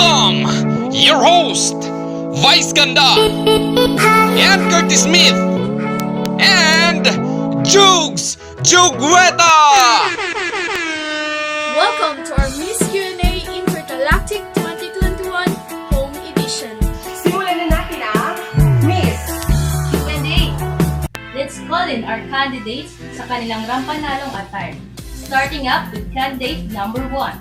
welcome your host, Vice Ganda, and Curtis Smith, and Jugs Jugweta. Welcome to our Miss Q&A Intergalactic 2021 Home Edition. Simulan na natin ang Miss Q&A. Let's call in our candidates sa kanilang rampanalong attire. Starting up with candidate number 1.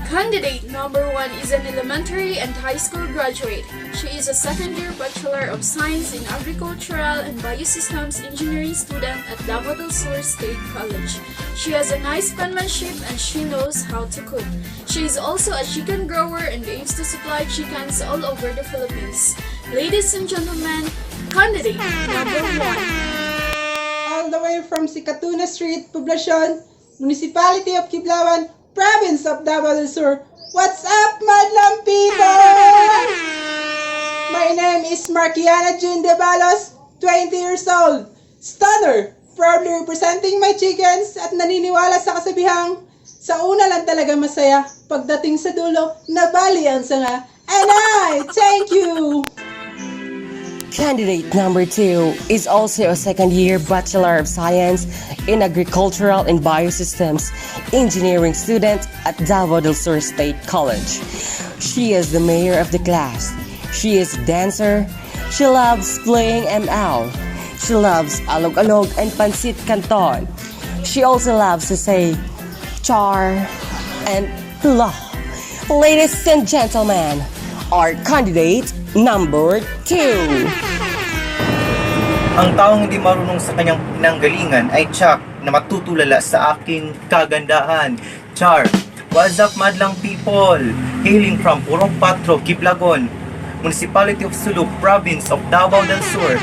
Candidate number 1 is an elementary and high school graduate. She is a second-year Bachelor of Science in Agricultural and Biosystems Engineering student at Davao del Sur State College. She has a nice penmanship and she knows how to cook. She is also a chicken grower and aims to supply chickens all over the Philippines. Ladies and gentlemen, candidate number 1. All the way from Sikatuna Street, Poblacion, Municipality of Kiblawan, Province of Davao del Sur. What's up, madlang people? My name is Markiana Jean DABALOS, 20 years old. Stunner, proudly representing my chickens at naniniwala sa kasabihang, sa una lang talaga masaya, pagdating sa dulo, nabali ang sanga. And I thank you! Candidate number 2 is also a second-year Bachelor of Science in Agricultural and Biosystems Engineering student at Davao del Sur State College. She is the mayor of the class. She is a dancer. She loves playing ML. She loves alog-alog and pansit canton. She also loves to say char and la. Ladies and gentlemen, our candidate number 2. Ang taong hindi marunong sa kanyang pinanggalingan ay tiyak na matutulala sa aking kagandahan. Char! What's up, madlang people? Hailing from Purok Patro, Kiblagon, Municipality of Suluk, Province of Davao del Sur.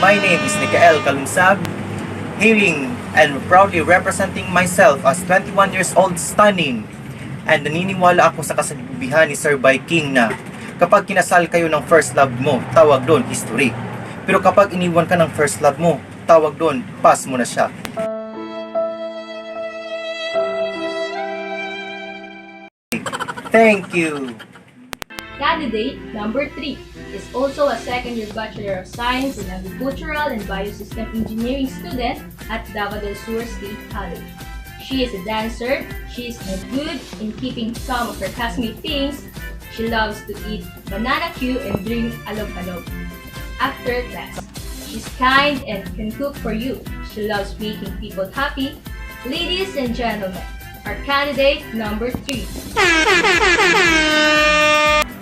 My name is NICAEL Kalunsag, hailing and proudly representing myself as 21 years old stunning. And naniniwala ako sa kasabihan ni Sir Viking na kapag kinasal kayo ng first love mo, tawag doon history. Pero kapag iniwan ka ng first love mo, tawag doon, pass mo na siya. Thank you! Candidate number 3 is also a second-year Bachelor of Science in Agricultural and Biosystem Engineering student at Davao del Sur State College. She is a dancer. She is no good in keeping some of her classmate things. She loves to eat banana Q and drink alog-alog after class. She's kind and can cook for you. She loves making people happy. Ladies and gentlemen, our candidate number 3.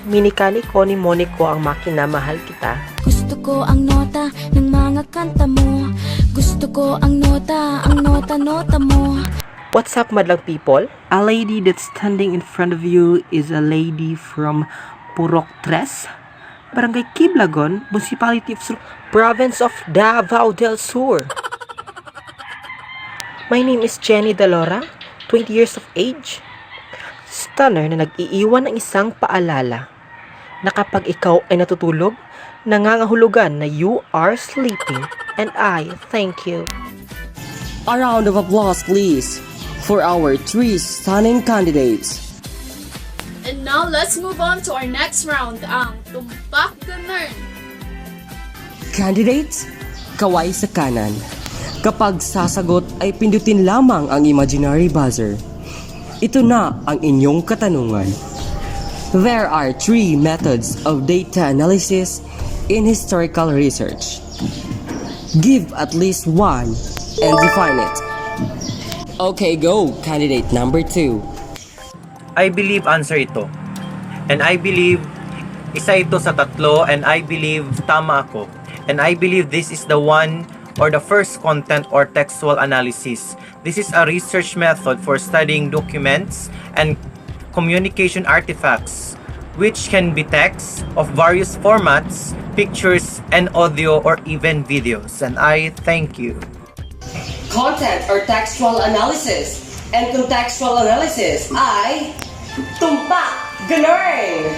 Minikani ko ni Monico ang makina, mahal kita. Gusto ko ang nota ng mga kanta mo. Gusto ko ang nota mo. What's up, madlang people? A lady that's standing in front of you is a lady from Purok Tres, Barangay Kiblagon, Municipality of Suluk, Province of Davao del Sur. My name is Jenny DALORA, 20 years of age. Stunner na nag-iiwan ng isang paalala na kapag ikaw ay natutulog, nangangahulugan na you are sleeping, and I thank you. A round of applause, please, for our 3 stunning candidates. And now let's move on to our next round, ang Tumpak Ganern. Candidates, kaway sa kanan. Kapag sasagot ay pindutin lamang ang imaginary buzzer. Ito na ang inyong katanungan. There are 3 methods of data analysis in historical research. Give at least one and define it. Okay, go, candidate number 2. I believe answer ito. And I believe isa ito sa tatlo, and I believe tama ako. And I believe this is the one or the first content or textual analysis. This is a research method for studying documents and communication artifacts, which can be text of various formats, pictures, and audio, or even videos. And I thank you. Content or textual analysis and contextual analysis ay Tumpak Ganern!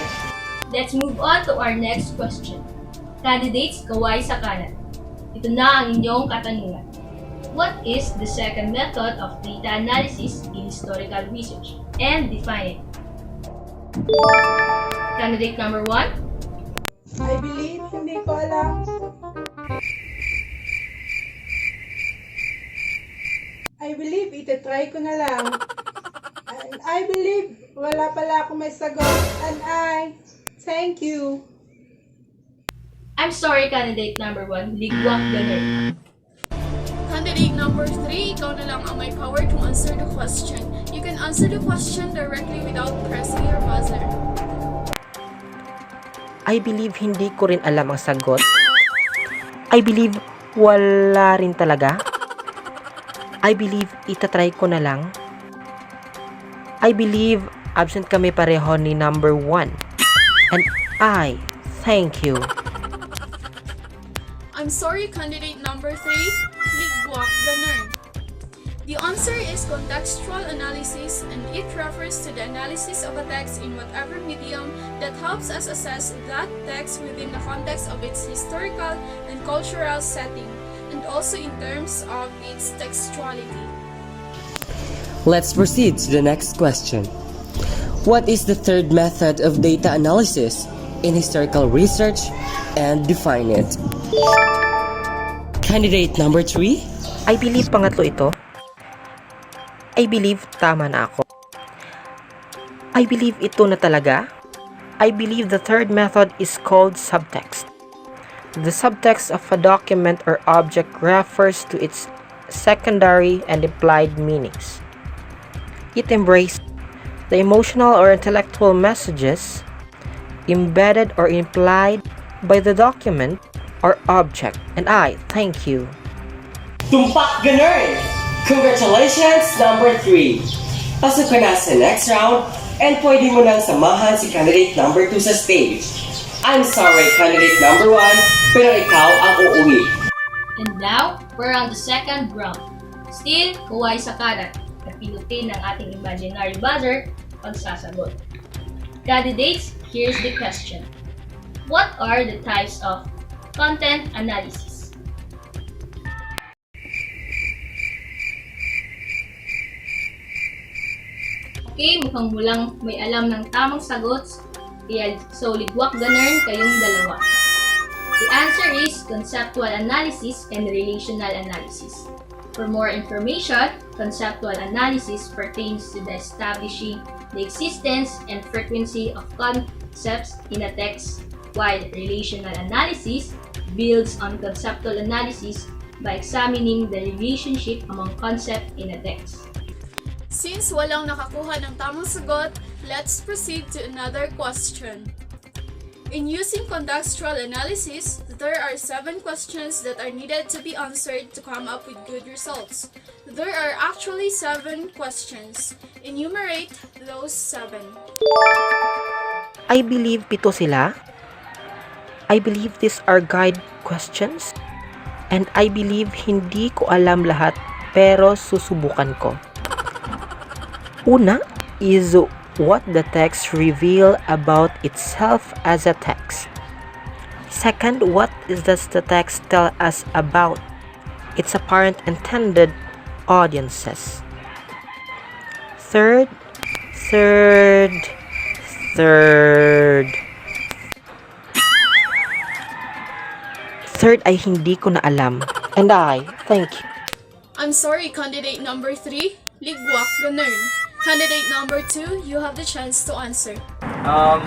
Let's move on to our next question. Candidates, kaway sa kanan. Ito na ang inyong katanungan. What is the second method of data analysis in historical research? And define it. Candidate number 1. I believe, hindi ko alam. I believe, itatry ko na lang. And I believe, wala pala akong may sagot. And thank you. I'm sorry, candidate number 1. Ligwak ganun. Candidate number 3, ikaw na lang ang may power to answer the question. You can answer the question directly without pressing your buzzer. I believe hindi ko rin alam ang sagot. I believe wala rin talaga. I believe itatry ko na lang. I believe absent kami pareho ni number 1. And I thank you. I'm sorry, candidate number 3, ligwak ganun. The answer is contextual analysis, and it refers to the analysis of a text in whatever medium that helps us assess that text within the context of its historical and cultural setting, and also in terms of its textuality. Let's proceed to the next question. What is the third method of data analysis in historical research, and define it? Candidate number 3? I believe pangatlo ito. I believe tama na ako. I believe ito na talaga. I believe the third method is called subtext. The subtext of a document or object refers to its secondary and implied meanings. It embraces the emotional or intellectual messages embedded or implied by the document or object. And I thank you. Tumpak ganun! Congratulations, number 3! Pasok ka na sa next round and pwede mo nang samahan si candidate number 2 sa stage. I'm sorry, candidate number 1, pero ikaw ang uuwi. And now, we're on the second round. Still, huwag sa kanan at pinutin ng ating imaginary buzzer pagsasagot. Candidates, here's the question. What are the types of content analysis? Okay, mukhang mulang may alam ng tamang sagot. So, ligwak ganun kayong dalawa. The answer is conceptual analysis and relational analysis. For more information, conceptual analysis pertains to the establishing the existence and frequency of concepts in a text, while relational analysis builds on conceptual analysis by examining the relationship among concepts in a text. Since walang nakakuha ng tamang sagot, let's proceed to another question. In using contextual analysis, there are 7 questions that are needed to be answered to come up with good results. There are actually 7 questions. Enumerate those 7. I believe pito sila. I believe these are guide questions. And I believe hindi ko alam lahat pero susubukan ko. Una is what the text reveal about itself as a text. Second, what does the text tell us about its apparent intended audiences? Third ay hindi ko na alam. And I thank you. I'm sorry, candidate number 3, ligwak ganun. Candidate number 2, you have the chance to answer.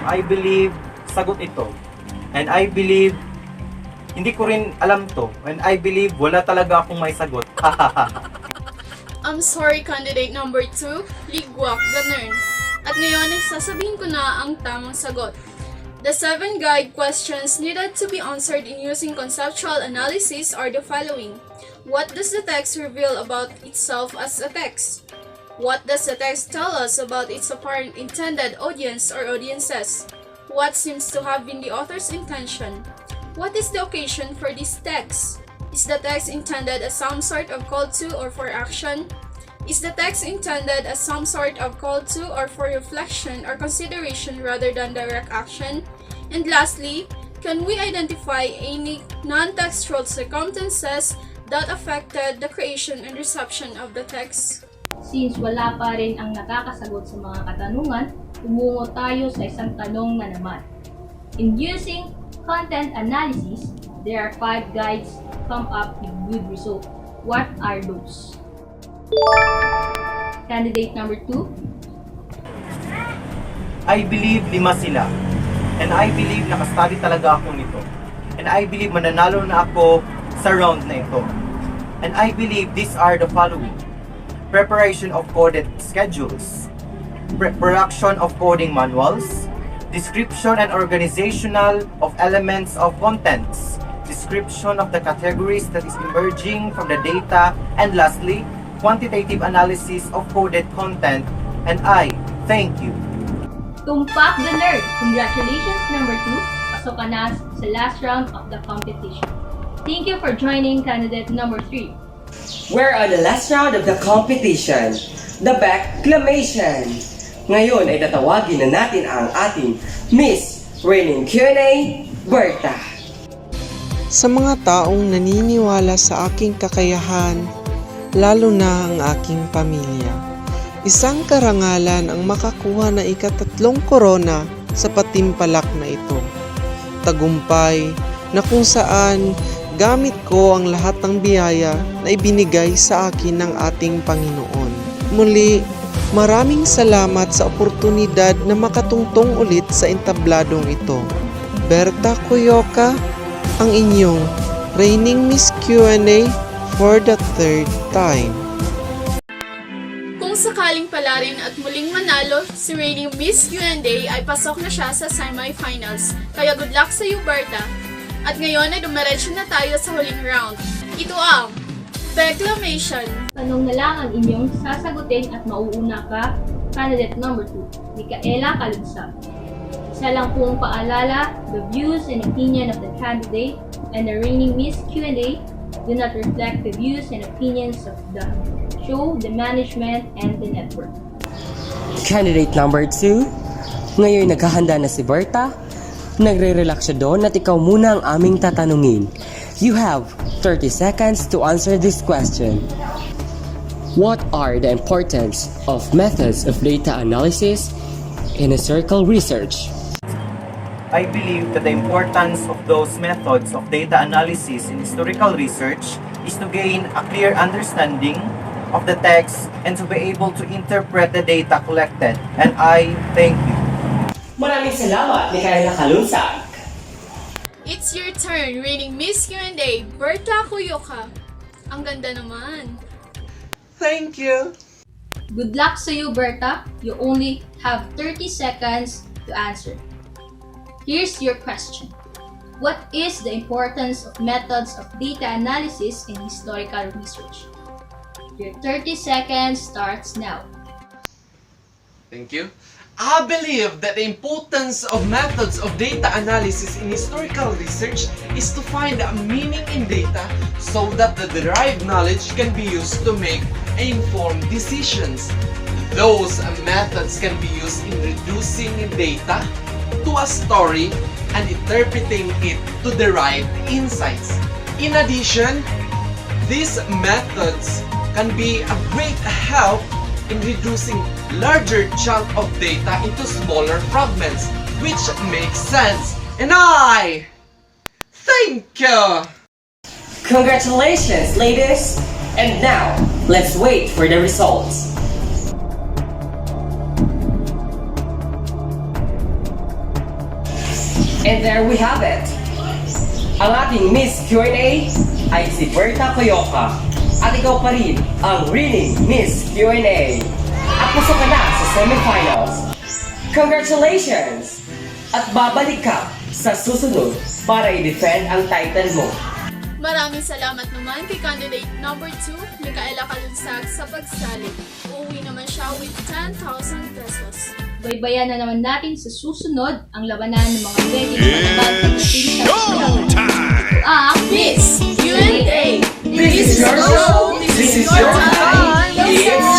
I believe sagot ito. And I believe hindi ko rin alam to. And I believe wala talaga akong may sagot. I'm sorry, candidate number 2, ligwak ganun. At ngayon, sasabihin ko na ang tamang sagot. The 7 guide questions needed to be answered in using conceptual analysis are the following. What does the text reveal about itself as a text? What does the text tell us about its apparent intended audience or audiences? What seems to have been the author's intention? What is the occasion for this text? Is the text intended as some sort of call to or for action? Is the text intended as some sort of call to or for reflection or consideration rather than direct action? And lastly, can we identify any non-textual circumstances that affected the creation and reception of the text? Since wala pa rin ang nakakasagot sa mga katanungan, tumungo tayo sa isang tanong na naman. In using content analysis, there are 5 guides to come up with good result. What are those? Candidate number 2. I believe 5 sila. And I believe nakastudy talaga ako nito. And I believe mananalo na ako sa round na ito. And I believe these are the following. Preparation of coded schedules, production of coding manuals, description and organizational of elements of contents, description of the categories that is emerging from the data, and lastly, quantitative analysis of coded content. And I thank you. Tumpak the nerd! Congratulations, number 2. Pasok ka na sa last round of the competition. Thank you for joining candidate number 3. We're on the last round of the competition, the Backclamation. Ngayon ay tatawagin na natin ang ating Miss Reigning Q&A, Berta. Sa mga taong naniniwala sa aking kakayahan, lalo na ang aking pamilya, isang karangalan ang makakuha na ika-3 korona sa patimpalak na ito. Tagumpay na kung saan gamit ko ang lahat ng biyaya na ibinigay sa akin ng ating Panginoon. Muli, maraming salamat sa oportunidad na makatungtong ulit sa entabladong ito. Berta COYOCA, ang inyong reigning Miss Q&A for the 3rd time. Kung sakaling palarin at muling manalo, si reigning Miss Q&A ay pasok na siya sa semifinals. Kaya good luck sa iyo, Berta! At ngayon ay dumiretso na tayo sa huling round. Ito ang Backclamation. Tanong na lang ang inyong sasagutin at mauuna ka, candidate number 2, Micaela Kalunsag. Isa lang pong paalala, the views and opinion of the candidate and the reigning Miss Q&A do not reflect the views and opinions of the show, the management, and the network. Candidate number 2, ngayon naghahanda na si Berta. Nagre-relax siya doon at ikaw muna ang aming tatanungin. You have 30 seconds to answer this question. What are the importance of methods of data analysis in historical research? I believe that the importance of those methods of data analysis in historical research is to gain a clear understanding of the text and to be able to interpret the data collected. And I thank you. Maraming salamat, Micaela Kalunsag. It's your turn, reigning Miss Q&A, Berta COYOCA. Ang ganda naman. Thank you. Good luck sa you, Berta. You only have 30 seconds to answer. Here's your question. What is the importance of methods of data analysis in historical research? Your 30 seconds starts now. Thank you. I believe that the importance of methods of data analysis in historical research is to find a meaning in data so that the derived knowledge can be used to make informed decisions. Those methods can be used in reducing data to a story and interpreting it to derive insights. In addition, these methods can be a great help in reducing larger chunk of data into smaller fragments, which makes sense. And I thank you! Congratulations, ladies! And now, let's wait for the results. And there we have it. Ang ating Miss Q&A ay si Berta COYOCA. At ikaw pa rin ang reigning Miss Q&A. At pasok ka na sa semifinals. Congratulations! At babalik ka sa susunod para i-defend ang title mo. Maraming salamat naman kay candidate number 2, Micaela Kalunsag, sa pagsali. Uuwi naman siya with 10,000 pesos. Baybayan na naman natin sa susunod ang labanan ng mga begging mananal pagdating sa ang Miss Q&A! This is your show! This is your time! It's